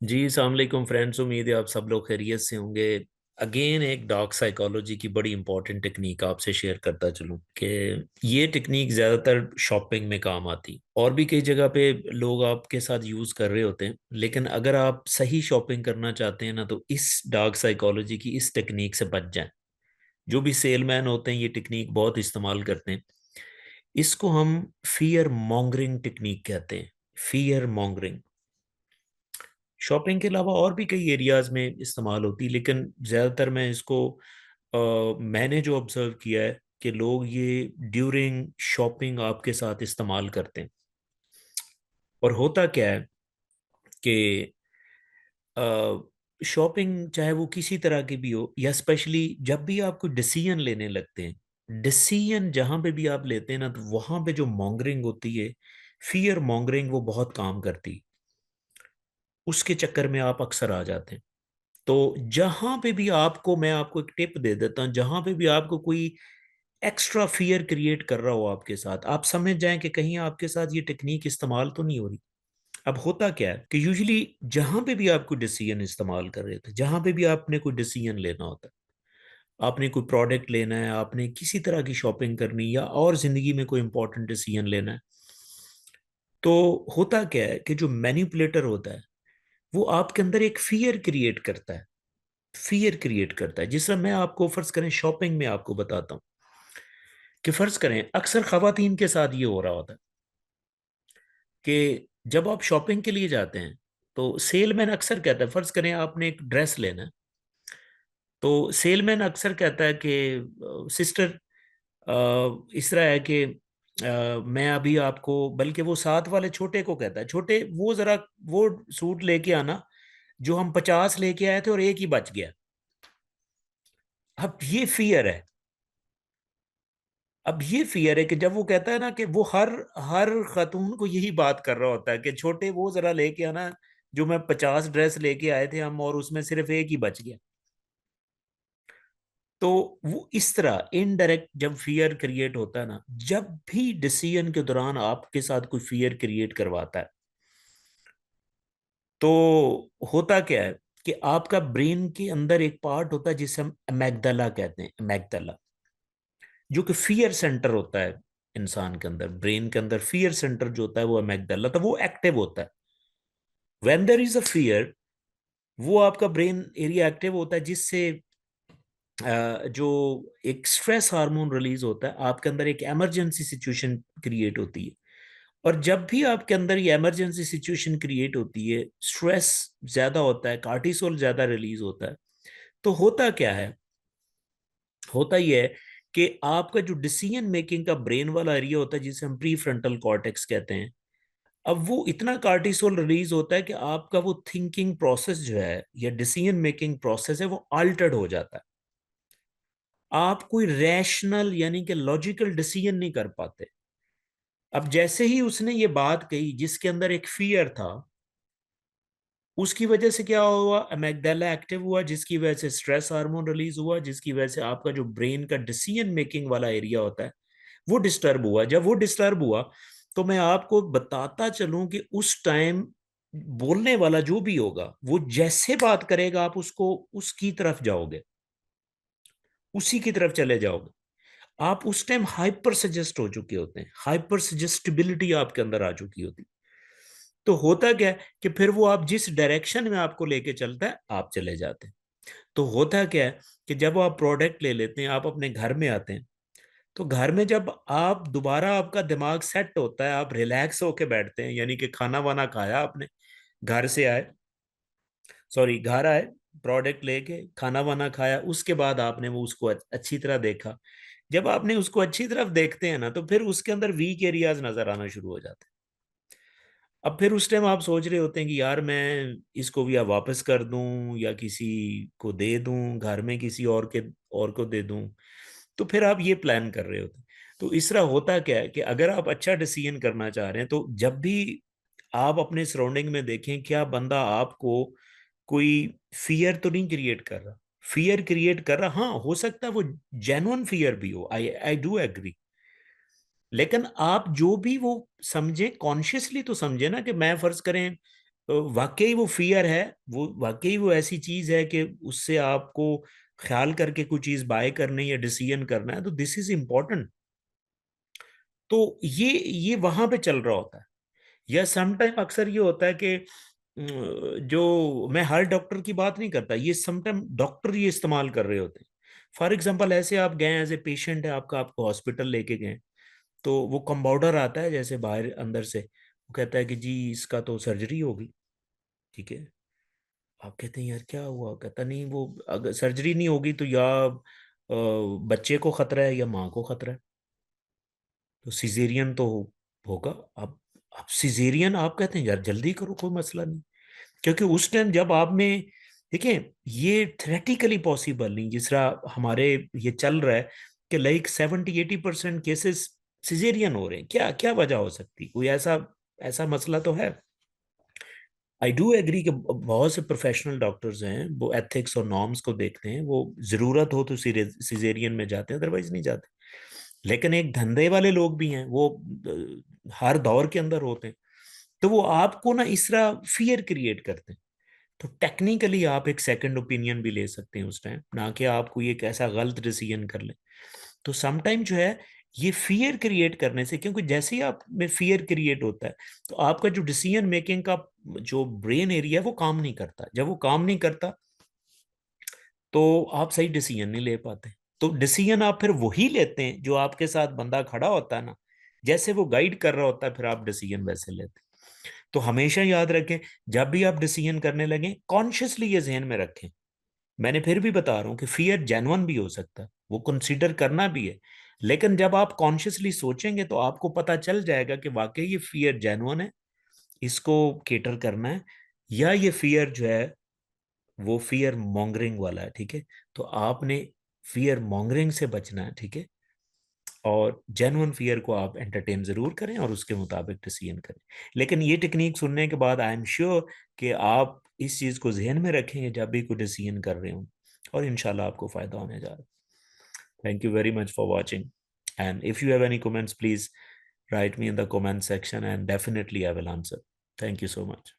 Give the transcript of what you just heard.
जी अस्सलाम वालेकुम फ्रेंड्स। उम्मीद है आप सब लोग खैरियत से होंगे। अगेन एक डार्क साइकोलॉजी की बड़ी इंपॉर्टेंट टेक्निक आपसे शेयर करता चलूं कि ये टेक्निक ज़्यादातर शॉपिंग में काम आती, और भी कई जगह पे लोग आपके साथ यूज़ कर रहे होते हैं। लेकिन अगर आप सही शॉपिंग करना चाहते हैं ना, तो इस डार्क साइकोलॉजी की इस टेक्निक से बच जाएं। जो भी सेलमैन होते हैं ये टेक्निक बहुत इस्तेमाल करते हैं। इसको हम फियर मॉन्गरिंग टेक्निक कहते हैं। फियर मॉन्गरिंग शॉपिंग के अलावा और भी कई एरियाज में इस्तेमाल होती है, लेकिन ज़्यादातर मैं इसको मैंने जो ऑब्जर्व किया है कि लोग ये ड्यूरिंग शॉपिंग आपके साथ इस्तेमाल करते हैं। और होता क्या है कि शॉपिंग चाहे वो किसी तरह की भी हो, या स्पेशली जब भी आप कोई डिसीजन लेने लगते हैं, डिसीजन जहां पे भी आप लेते हैं ना, तो वहां पे जो मॉन्गरिंग होती है, फियर मॉन्गरिंग, वो बहुत काम करती है। उसके चक्कर में आप अक्सर आ जाते हैं। तो जहां पे भी आपको, मैं आपको एक टिप दे देता हूं, जहां पे भी आपको कोई एक्स्ट्रा फियर क्रिएट कर रहा हो आपके साथ, आप समझ जाएं कि कहीं आपके साथ ये टेक्निक इस्तेमाल तो नहीं हो रही। अब होता क्या है कि यूजुअली जहां पे भी आप कोई डिसीजन इस्तेमाल कर रहे थे, जहां पे भी आपने कोई डिसीजन लेना होता है, आपने कोई प्रोडक्ट लेना है, आपने किसी तरह की शॉपिंग करनी, या और जिंदगी में कोई इंपॉर्टेंट डिसीजन लेना है, तो होता क्या है कि जो मैनिपुलेटर होता है वो आपके अंदर एक फियर क्रिएट करता है। फियर क्रिएट करता है। जिस तरह मैं आपको, फर्ज करें शॉपिंग में आपको बताता हूँ कि फर्ज करें अक्सर खवातीन के साथ ये हो रहा होता है कि जब आप शॉपिंग के लिए जाते हैं, तो सेलमैन अक्सर कहता है, फर्ज करें आपने एक ड्रेस लेना है, तो सेलमैन अक्सर कहता है कि सिस्टर, इस तरह है कि मैं अभी आपको, बल्कि वो साथ वाले छोटे को कहता है, छोटे वो जरा वो सूट लेके आना जो हम 50 लेके आए थे और एक ही बच गया। अब ये फियर है। अब ये फियर है कि जब वो कहता है ना कि वो हर हर खातून को यही बात कर रहा होता है कि छोटे वो जरा लेके आना जो मैं 50 ड्रेस लेके आए थे हम, और उसमें सिर्फ एक ही बच गया। तो वो इस तरह इनडायरेक्ट जब फियर क्रिएट होता है ना, जब भी डिसीजन के दौरान आपके साथ कोई फियर क्रिएट करवाता है, तो होता क्या है कि आपका ब्रेन के अंदर एक पार्ट होता है जिसे हम अमेगडाला कहते हैं। अमेगडाला जो कि फियर सेंटर होता है इंसान के अंदर, ब्रेन के अंदर फियर सेंटर जो होता है वो अमेगडाला, तो वो एक्टिव होता है when there is a fear. वो आपका ब्रेन एरिया एक्टिव होता है, जिससे जो एक स्ट्रेस हार्मोन रिलीज होता है, आपके अंदर एक इमरजेंसी सिचुएशन क्रिएट होती है। और जब भी आपके अंदर ये इमरजेंसी सिचुएशन क्रिएट होती है, स्ट्रेस ज्यादा होता है, कार्टिसोल ज्यादा रिलीज होता है, तो होता क्या है, होता ही है कि आपका जो डिसीजन मेकिंग का ब्रेन वाला एरिया होता है, जिसे हम प्री फ्रंटल कॉर्टेक्स कहते हैं, अब वो इतना कार्टिसोल रिलीज होता है कि आपका वो थिंकिंग प्रोसेस जो है, या डिसीजन मेकिंग प्रोसेस है, वो अल्टर्ड हो जाता है। आप कोई रैशनल यानी कि लॉजिकल डिसीजन नहीं कर पाते। अब जैसे ही उसने ये बात कही जिसके अंदर एक फियर था, उसकी वजह से क्या हुआ, अमेगडाला एक्टिव हुआ, जिसकी वजह से स्ट्रेस हार्मोन रिलीज हुआ, जिसकी वजह से आपका जो ब्रेन का डिसीजन मेकिंग वाला एरिया होता है वो डिस्टर्ब हुआ। जब वो डिस्टर्ब हुआ, तो मैं आपको बताता चलूं कि उस टाइम बोलने वाला जो भी होगा, वो जैसे बात करेगा आप उसको उसकी तरफ जाओगे, उसी की तरफ चले जाओगे। आप उस टाइम हाइपर सजेस्ट हो चुके होते हैं, हाइपर सजेस्टिबिलिटी आपके अंदर आ चुकी होती। तो होता क्या है कि फिर वो आप जिस डायरेक्शन में आपको लेके चलता है आप चले जाते हैं। तो होता क्या है कि जब आप प्रोडक्ट ले लेते हैं, आप अपने घर में आते हैं, तो घर में जब आप दोबारा, आपका दिमाग सेट होता है, आप रिलैक्स होके बैठते हैं, यानी कि खाना वाना खाया आपने, घर से आए, सॉरी घर आए, प्रोडक्ट लेके खाना वाना खाया, उसके बाद आपने वो उसको अच्छी तरह देखा। जब आपने उसको अच्छी तरफ देखते हैं ना, तो फिर उसके अंदर वीक एरियाज नजर आना शुरू हो जाते हैं। अब फिर उस टाइम आप सोच रहे होते हैं कि यार मैं इसको भी अब वापस कर दूं, या किसी को दे दूं, घर में किसी और को दे दूं। तो फिर आप ये प्लान कर रहे होते हैं। तो इस तरह होता क्या है कि अगर आप अच्छा डिसीजन करना चाह रहे हैं, तो जब भी आप अपने सराउंडिंग में देखें क्या बंदा आपको कोई फियर तो नहीं क्रिएट कर रहा। फियर क्रिएट कर रहा, हाँ हो सकता है वो जेन्युइन फियर भी हो, आई आई डू एग्री। लेकिन आप जो भी वो समझे, कॉन्शियसली तो समझे ना कि मैं फर्ज करें, वाकई वो फियर है, वो वाकई वो ऐसी चीज है कि उससे आपको ख्याल करके कोई चीज बाय करनी या डिसीजन करना है, तो दिस इज इम्पोर्टेंट। तो ये वहां पे चल रहा होता है। या समटाइम अक्सर ये होता है कि जो मैं हर डॉक्टर की बात नहीं करता, ये समटाइम डॉक्टर ये इस्तेमाल कर रहे होते हैं। फॉर एग्जांपल ऐसे आप गए एज ए पेशेंट है आपका, आपको हॉस्पिटल लेके गए, तो वो कंपाउंडर आता है जैसे बाहर अंदर से, वो कहता है कि जी इसका तो सर्जरी होगी। ठीक है, आप कहते हैं यार क्या हुआ, कहता नहीं वो अगर सर्जरी नहीं होगी तो या बच्चे को खतरा है या माँ को खतरा है, तो सिजेरियन तो होगा। अब सिजेरियन आप कहते हैं यार जल्दी करो कोई मसला नहीं, क्योंकि उस टाइम जब आप में, देखिए ये थ्रेटिकली पॉसिबल नहीं, जिस तरह हमारे ये चल रहा है कि लाइक 70-80% केसेस सिजेरियन हो रहे हैं, क्या क्या वजह हो सकती, कोई ऐसा ऐसा मसला तो है। आई डू एग्री कि बहुत से प्रोफेशनल डॉक्टर्स हैं वो एथिक्स और नॉर्म्स को देखते हैं, वो जरूरत हो तो सिजेरियन में जाते हैं, अदरवाइज नहीं जाते। लेकिन एक धंधे वाले लोग भी हैं, वो हर दौर के अंदर होते हैं, तो वो आपको ना इस तरह फियर क्रिएट करते हैं। तो टेक्निकली आप एक सेकंड ओपिनियन भी ले सकते हैं उस टाइम, ना कि आप कोई एक ऐसा गलत डिसीजन कर लें। तो समटाइम जो है ये फियर क्रिएट करने से, क्योंकि जैसे ही आप में फियर क्रिएट होता है तो आपका जो डिसीजन मेकिंग का जो ब्रेन एरिया है वो काम नहीं करता। जब वो काम नहीं करता तो आप सही डिसीजन नहीं ले पाते। तो डिसीजन आप फिर वही लेते हैं जो आपके साथ बंदा खड़ा होता है ना, जैसे वो गाइड कर रहा होता है, फिर आप डिसीजन वैसे लेते हैं। तो हमेशा याद रखें, जब भी आप डिसीजन करने लगे कॉन्शियसली ये जहन में रखें, मैंने फिर भी बता रहा हूं कि फियर जेन्युइन भी हो सकता है, वो कंसीडर करना भी है। लेकिन जब आप कॉन्शियसली सोचेंगे तो आपको पता चल जाएगा कि वाकई ये फियर जेन्युइन है, इसको केटर करना है, या ये फियर जो है वो फियर मॉन्गरिंग वाला है। ठीक है, तो आपने फियर मॉन्गरिंग से बचना है। ठीक है, और जेन्युइन फियर को आप एंटरटेन जरूर करें और उसके मुताबिक डिसीजन करें। लेकिन ये टेक्निक सुनने के बाद आई एम श्योर कि आप इस चीज को जहन में रखेंगे जब भी कोई डिसीजन कर रहे हो, और इंशाल्लाह आपको फायदा होने जा रहा है। Thank you very much for watching, and if you have any comments please write me in the comment section and definitely I will answer. Thank you so much.